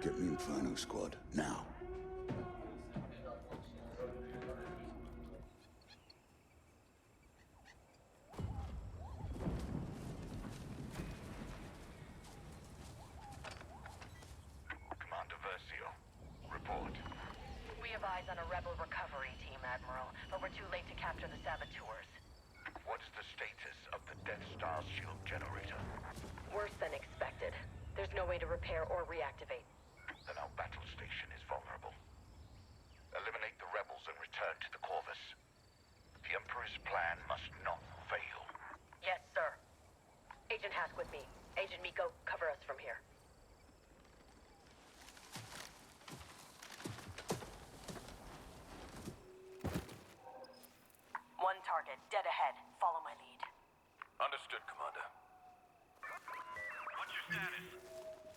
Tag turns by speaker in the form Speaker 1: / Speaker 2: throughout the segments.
Speaker 1: Get me Inferno Squad, now.
Speaker 2: Commander Versio, report.
Speaker 3: We have eyes on a rebel recovery team, Admiral, but we're too late to capture the saboteurs.
Speaker 2: What's the status of the Death Star shield generator?
Speaker 3: Worse than expected. There's no way to repair or reactivate.
Speaker 2: Then our battle station is vulnerable. Eliminate the rebels and return to the Corvus. The Emperor's plan must not fail.
Speaker 3: Yes, sir. Agent Hask with me. Agent Miko, cover us from here. One target, dead ahead. Follow my lead.
Speaker 2: Understood, Commander.
Speaker 4: What's your status?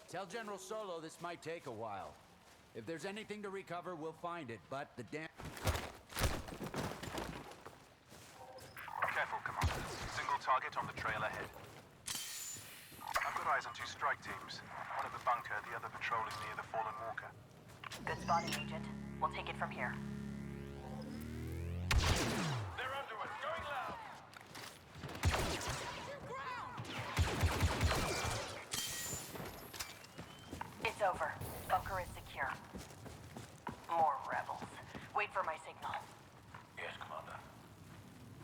Speaker 5: Tell General Solo this might take a while. If there's anything to recover, we'll find it, but the damn...
Speaker 4: Careful, Commander. Single target on the trail ahead. I've got eyes on two strike teams. One at the bunker, the other patrolling near the fallen walker.
Speaker 3: Good spotting, Agent. We'll take it from here.
Speaker 4: They're under us, going loud!
Speaker 3: It's over. Bunker is secure. More rebels. Wait for my signal.
Speaker 2: Yes, Commander.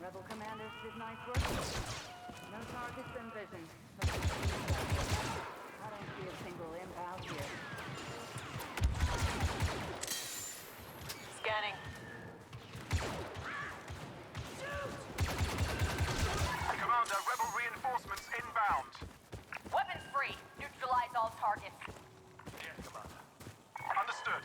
Speaker 6: Rebel commanders did nice work. No targets in vision. I don't see a single imp out here.
Speaker 3: Scanning.
Speaker 4: Commander, rebel reinforcements inbound.
Speaker 3: Weapons free. Neutralize all targets.
Speaker 4: Yes, Commander. Understood.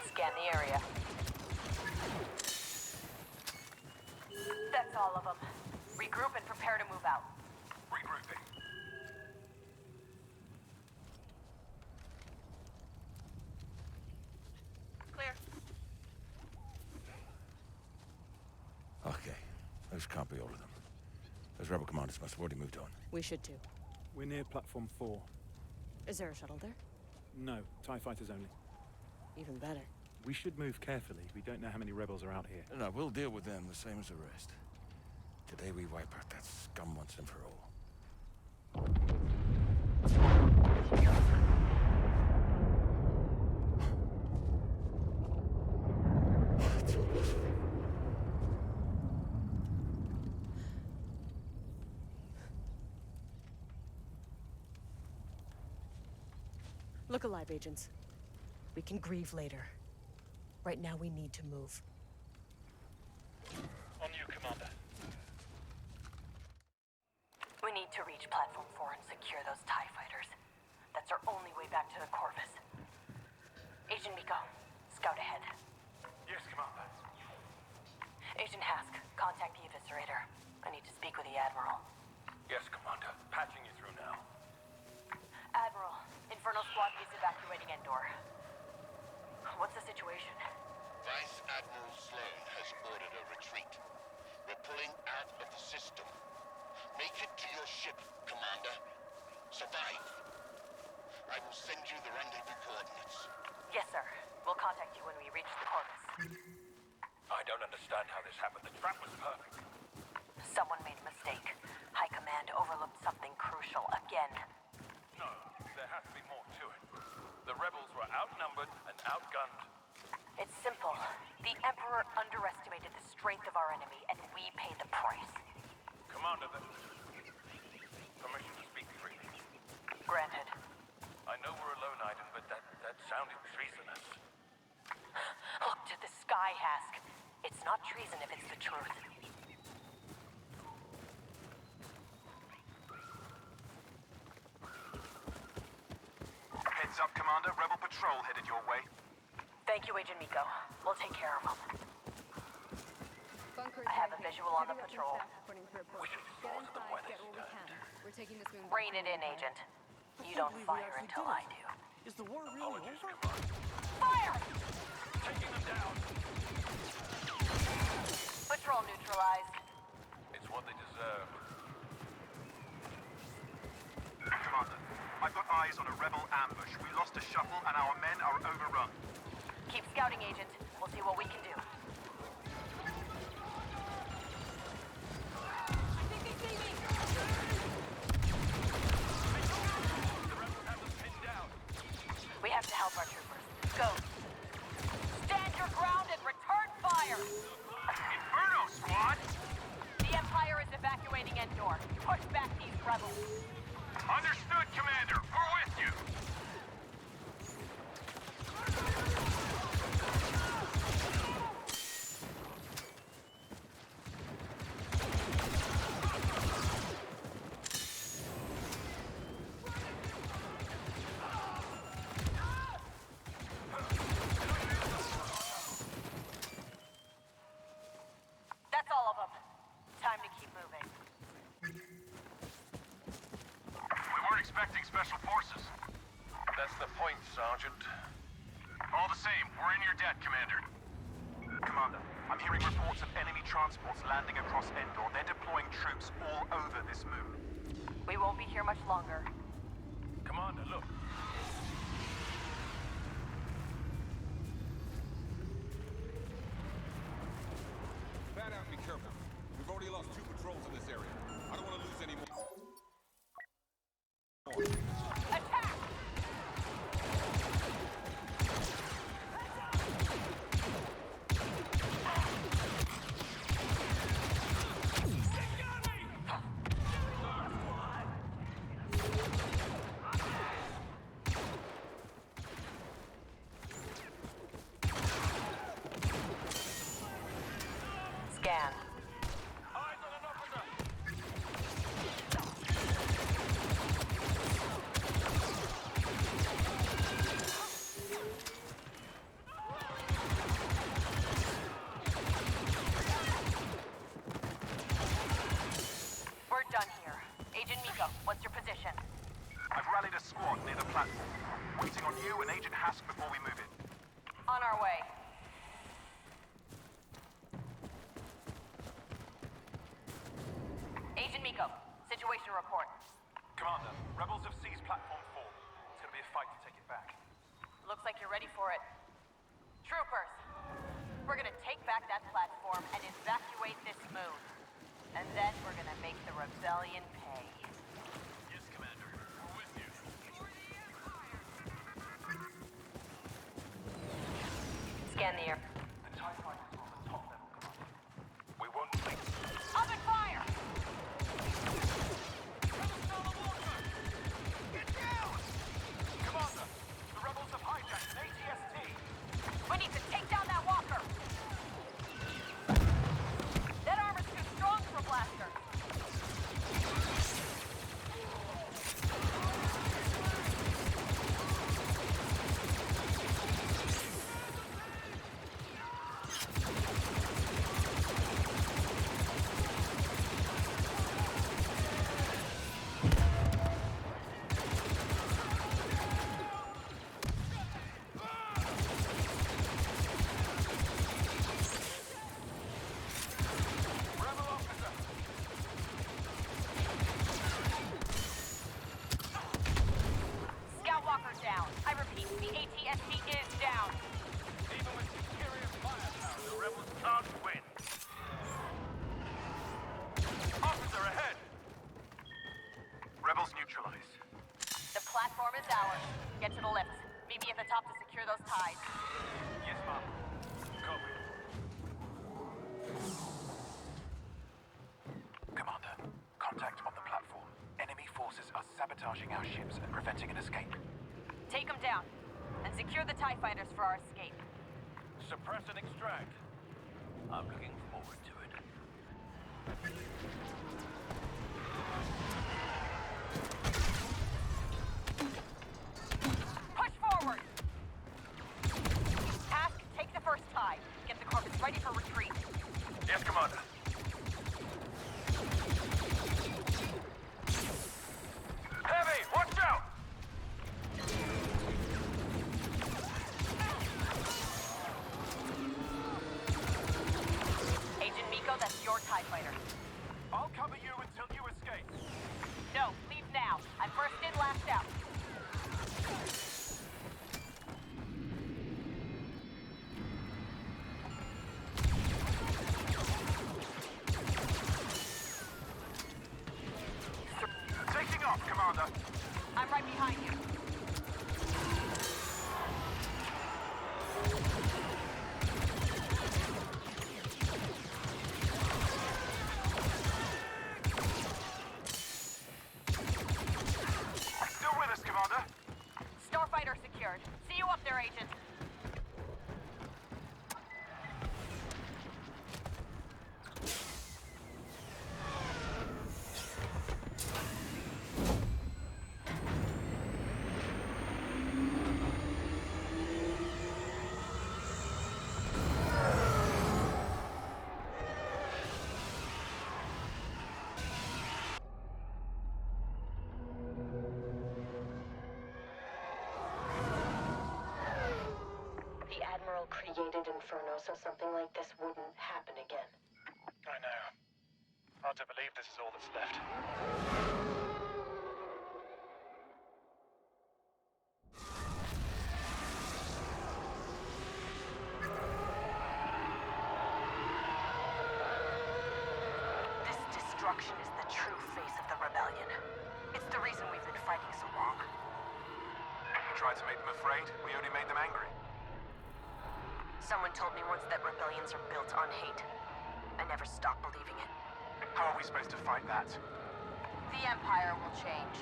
Speaker 3: Scan the area. That's all of them. Regroup and prepare to move out.
Speaker 4: Regrouping.
Speaker 3: Clear.
Speaker 1: Okay, those can't be all of them. Those rebel commanders must have already moved on.
Speaker 7: We should too.
Speaker 8: We're near platform 4.
Speaker 7: Is there a shuttle there?
Speaker 8: No, TIE fighters only.
Speaker 7: Even better.
Speaker 8: We should move carefully. We don't know how many rebels are out here.
Speaker 1: No, we'll deal with them the same as the rest. Today we wipe out that scum once and for all.
Speaker 7: Look alive, agents. We can grieve later. Right now, we need to move.
Speaker 4: On you, Commander.
Speaker 3: We need to reach Platform 4 and secure those TIE fighters. That's our only way back to the Corvus. Agent Miko, scout ahead.
Speaker 4: Yes, Commander.
Speaker 3: Agent Hask, contact the Eviscerator. I need to speak with the Admiral.
Speaker 2: Yes, Commander. Patching you through now.
Speaker 3: Admiral, Inferno Squad is evacuating Endor. What's the situation?
Speaker 9: Vice Admiral Sloan has ordered a retreat. We're pulling out of the system. Make it to your ship, Commander. Survive. I will send you the rendezvous coordinates.
Speaker 3: Yes, sir. We'll contact you when we reach the Corvus.
Speaker 2: I don't understand how this happened. The trap was perfect.
Speaker 3: Someone made a mistake. High Command overlooked something crucial again.
Speaker 2: No, there has to be more to it. The rebels were outnumbered and outgunned.
Speaker 3: It's simple. The Emperor underestimated the strength of our enemy, and we paid the price.
Speaker 2: Commander, permission to speak freely.
Speaker 3: Granted.
Speaker 2: I know we're a lone item, but that sounded treasonous.
Speaker 3: Look to the sky, Hask. It's not treason if it's the truth.
Speaker 4: Heads Heads up, Commander. Rebel patrol headed your way.
Speaker 3: Thank you, Agent Miko. We'll take care of them. I have a visual on the patrol.
Speaker 6: We're taking this moon.
Speaker 3: Rein it in, Agent. You don't fire until I do.
Speaker 1: Is the war really over?
Speaker 3: Fire! Taking them down. Patrol neutralized.
Speaker 1: It's what they deserve.
Speaker 4: Commander, I've got eyes on a rebel ambush. We lost a shuttle and our men are overrun.
Speaker 3: Keep scouting, Agent. We'll see what we can do. We have to help our troopers. Go. Stand your ground and return fire!
Speaker 4: Inferno, squad!
Speaker 3: The Empire is evacuating Endor. Push back these rebels.
Speaker 4: Understood, Commander. We're with you.
Speaker 3: That's all of them. Time to keep moving.
Speaker 4: We weren't expecting special forces.
Speaker 1: That's the point, Sergeant.
Speaker 4: All the same, we're in your debt, Commander. Commander, I'm hearing reports of enemy transports landing across Endor. They're deploying troops all over this moon.
Speaker 3: We won't be here much longer.
Speaker 1: Commander, look.
Speaker 10: Fan out and be careful. We've already lost 2 patrols in this area. I don't want to lose any more.
Speaker 3: Attack! Scan. We're done here. Agent Miko, what's your position?
Speaker 4: I've rallied a squad near the platform. Waiting on you and Agent Hask before we move in.
Speaker 3: On our way. Agent Miko, situation report.
Speaker 4: Commander, rebels have seized platform 4. It's gonna be a fight to take it back.
Speaker 3: Looks like you're ready for it. Troopers, we're gonna take back that platform and evacuate this moon. And then we're gonna make the rebellion pay.
Speaker 4: Yes, Commander. We're with you.
Speaker 3: Scan the air.
Speaker 4: The TIE fighters are on the top level, Commander. We won't blink.
Speaker 3: Open fire!
Speaker 4: Commander, the rebels have hijacked an ATST.
Speaker 3: We need to take down that walker! That armor's too strong for Blaster. Scout walker down. I repeat, the ATST is down.
Speaker 4: Even with superior firepower, the rebels can't win. Officer ahead! Rebels neutralized.
Speaker 3: The platform is ours. Get to the lift. Meet me at the top to secure those ties.
Speaker 4: Yes, Mom. Copy. Commander, contact on the platform. Enemy forces are sabotaging our ships and preventing an escape.
Speaker 3: Take them down. And secure the TIE fighters for our escape.
Speaker 1: Suppress and extract. I'm looking forward to it.
Speaker 3: Push ready for retreat.
Speaker 4: Yes, Commander. Heavy, watch out!
Speaker 3: Agent Miko, that's your TIE fighter.
Speaker 4: I'll cover you until you escape.
Speaker 3: No, leave now. I'm first in, last out.
Speaker 4: Taking off, Commander.
Speaker 3: I'm right behind you.
Speaker 4: Still with us, Commander.
Speaker 3: Starfighter secured. See you up there, Agent.
Speaker 7: The Admiral created Inferno so something like this wouldn't happen again.
Speaker 4: I know. Hard to believe this is all that's left.
Speaker 3: This destruction is the true face of the rebellion. It's the reason we've been fighting so long.
Speaker 4: We tried to make them afraid, we only made them angry.
Speaker 3: Someone told me once that rebellions are built on hate. I never stopped believing it.
Speaker 4: How are we supposed to fight that?
Speaker 3: The Empire will change.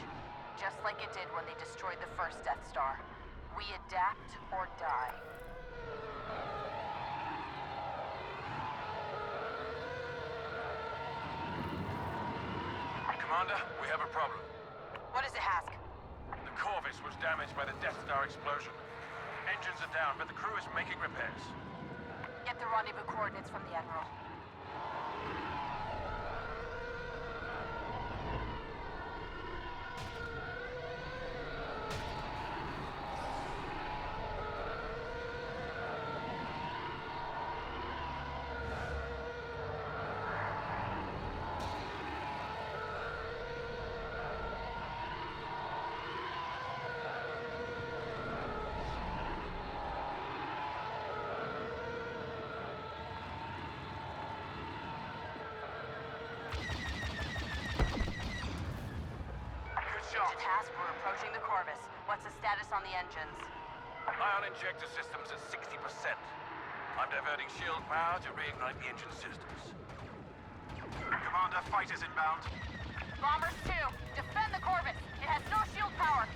Speaker 3: Just like it did when they destroyed the first Death Star. We adapt or die.
Speaker 4: Commander, we have a problem.
Speaker 3: What is it, Hask?
Speaker 4: The Corvus was damaged by the Death Star explosion. Engines are down, but the crew is making repairs.
Speaker 3: Get the rendezvous coordinates from the Admiral. Agent Hask, we're approaching the Corvus. What's the status on the engines?
Speaker 4: Ion injector systems at 60%. I'm diverting shield power to reignite the engine systems. Commander, fighters inbound.
Speaker 3: Bombers 2, defend the Corvus. It has no shield power.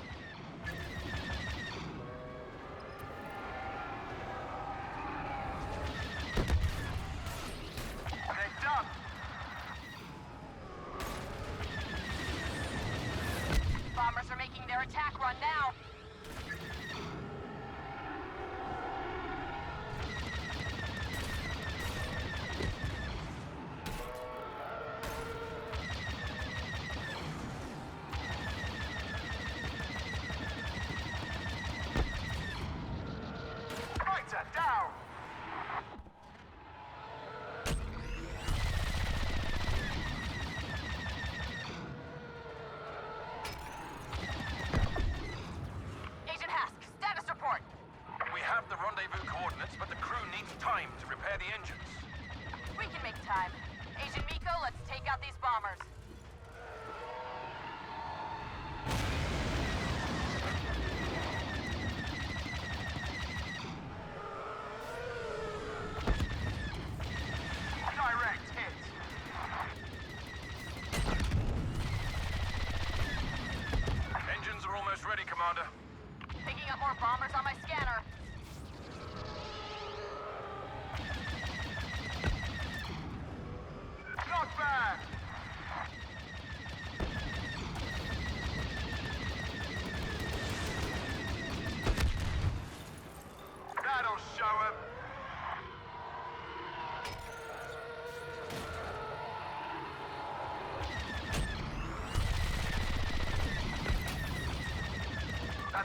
Speaker 4: They're done.
Speaker 3: Bombers are making their attack run now.
Speaker 4: Fighter down.
Speaker 3: Agent Hask, status report.
Speaker 4: We have the rendezvous coordinates, but the crew needs time to repair the engines.
Speaker 3: We can make time. Agent Miko, let's take out these bombers.
Speaker 4: Direct hit. Engines are almost ready, Commander.
Speaker 3: Picking up more bombers on my scanner.
Speaker 4: Not bad.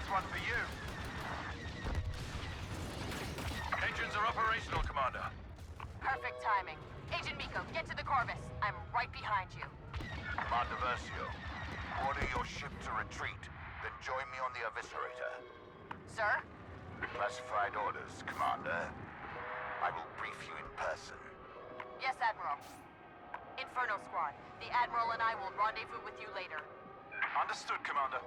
Speaker 4: This one for you. Engines are operational, Commander.
Speaker 3: Perfect timing. Agent Miko, get to the Corvus. I'm right behind you.
Speaker 2: Commander Versio, order your ship to retreat, then join me on the Eviscerator.
Speaker 3: Sir?
Speaker 2: Classified orders, Commander. I will brief you in person.
Speaker 3: Yes, Admiral. Inferno Squad. The Admiral and I will rendezvous with you later.
Speaker 4: Understood, Commander.